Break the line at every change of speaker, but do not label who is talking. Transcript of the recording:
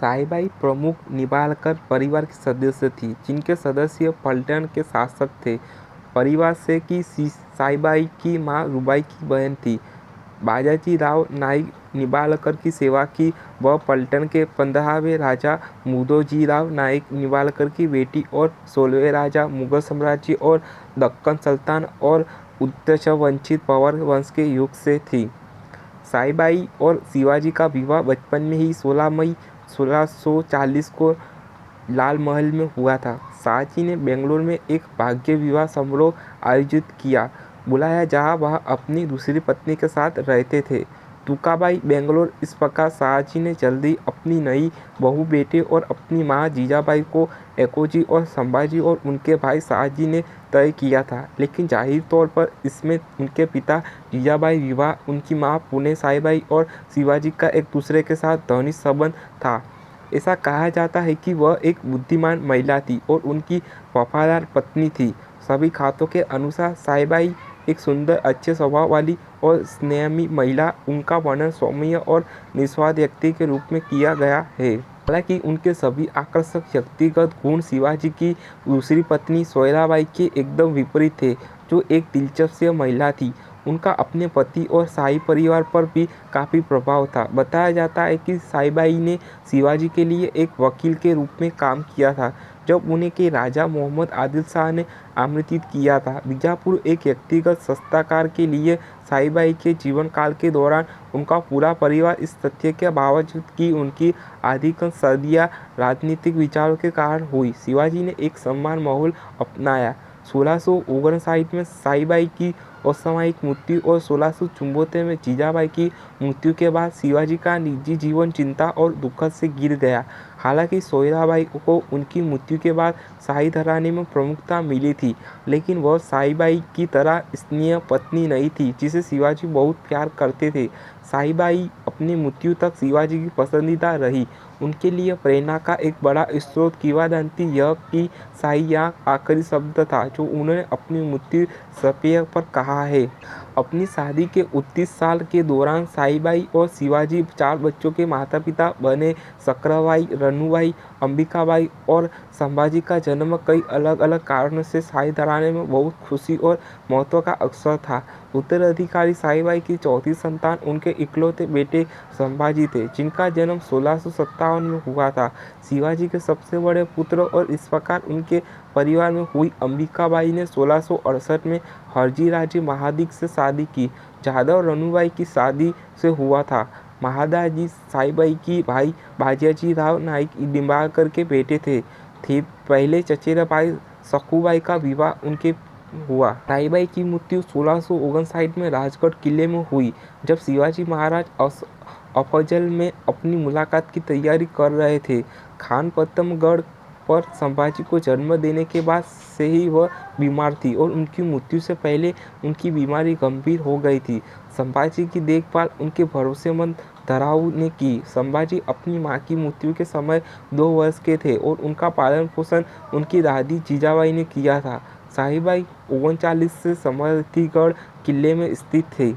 साईबाई प्रमुख निंबाळकर परिवार की सदस्य थी, जिनके सदस्य पलटन के शासक थे। परिवार से की साईबाई की मां रुबाई की बहन थी। बाजाजी राव नाईक निंबाळकर की सेवा की। वह पलटन के 15वें राजा मुदोजीराव नाईक निंबाळकर की बेटी और 16वें राजा मुगल साम्राज्य और दक्कन सल्तनत और उच्चवंशित पवार वंश के युग से थी। साईबाई और शिवाजी का विवाह बचपन में ही 16 मई 1640 को लाल महल में हुआ था। शाहजी ने बेंगलोर में एक भाग्य विवाह समारोह आयोजित किया बुलाया, जहां वह अपनी दूसरी पत्नी के साथ रहते थे, तुकाबाई बेंगलोर। इस प्रकार शाहजी ने जल्दी अपनी नई बहू बेटे और अपनी मां जीजाबाई को एकोजी और संभाजी और उनके भाई शाहजी ने तय किया था, लेकिन जाहिर तौर पर इसमें उनके पिता जीजाबाई विवाह उनकी मां पुणे साईबाई और शिवाजी का एक दूसरे के साथ घनिष्ठ संबंध था। ऐसा कहा जाता है कि वह एक बुद्धिमान महिला थी और उनकी वफादार पत्नी थी। सभी खातों के अनुसार साईबाई एक सुंदर, अच्छे स्वभाव वाली और स्नेहमयी महिला। उनका वर्णन सौम्य और निस्वार्थ व्यक्ति के रूप में किया गया है। हालांकि उनके सभी आकर्षक व्यक्तिगत गुण शिवाजी की दूसरी पत्नी सोयराबाई के एकदम विपरीत थे, जो एक दिलचस्प महिला थी। उनका अपने पति और शाही परिवार पर भी काफ़ी प्रभाव था। बताया जाता है कि साईबाई ने शिवाजी के लिए एक वकील के रूप में काम किया था, जब उन्हें के राजा मोहम्मद आदिल शाह ने आमंत्रित किया था। बीजापुर एक व्यक्तिगत सत्ताकार के लिए साईबाई के जीवन काल के दौरान उनका पूरा परिवार इस तथ्य के बावजूद कि उनकी अधिकांश सदियां राजनीतिक विचारों के कारण हुई, शिवाजी ने एक समान माहौल अपनाया। 1659 में साईबाई की असामयिक मृत्यु और 1674 में जीजाबाई की मृत्यु के बाद शिवाजी का निजी जीवन चिंता और दुखद से घिर गया। हालांकि सोयराबाई को उनकी मृत्यु के बाद शाही घराने में प्रमुखता मिली थी, लेकिन वह साईबाई की तरह स्नेही पत्नी नहीं थी, जिसे शिवाजी बहुत प्यार करते थे। साईबाई अपनी मृत्यु तक शिवाजी की पसंदीदा रही। उनके लिए प्रेरणा का एक बड़ा स्रोत किंवदंती यह कि शाही यहाँ आखिरी शब्द था जो उन्होंने अपनी मृत्यु समय पर कहा है। अपनी शादी के 29 साल के दौरान साईबाई और शिवाजी 4 बच्चों के माता पिता बने। सक्राबाई, रनुबाई, अंबिकाबाई और संभाजी का जन्म कई अलग अलग कारणों से शाही घराने में बहुत खुशी और महत्व का अवसर था। उत्तराधिकारी साईबाई की चौथी संतान उनके इकलौते बेटे संभाजी थे, जिनका जन्म 1657 में हुआ था। शिवाजी के सबसे बड़े पुत्र और इस प्रकार उनके परिवार में हुई अंबिकाबाई ने 1668 में हरजी राजे महादिक से शादी की। जाधव रनुबाई की शादी से हुआ था। महादाजी साईबाई की भाई बाजाजी राव नाईक निंबाळकर के बेटे थे। पहले चचेरे भाई सखुबाई का विवाह उनके हुआ। साईबाई की मृत्यु 1659 में राजगढ़ किले में हुई, जब शिवाजी महाराज अफजल में अपनी मुलाकात की तैयारी कर रहे थे। खानपत्तनगढ़ पर संभाजी को जन्म देने के बाद से ही वह बीमार थी और उनकी मृत्यु से पहले उनकी बीमारी गंभीर हो गई थी। संभाजी की देखभाल उनके भरोसेमंद धराऊ ने की। संभाजी अपनी मां की मृत्यु के समय 2 वर्ष के थे और उनका पालन पोषण उनकी दादी जीजाबाई ने किया था। साईबाई 39 से समृद्धिगढ़ किले में स्थित थे।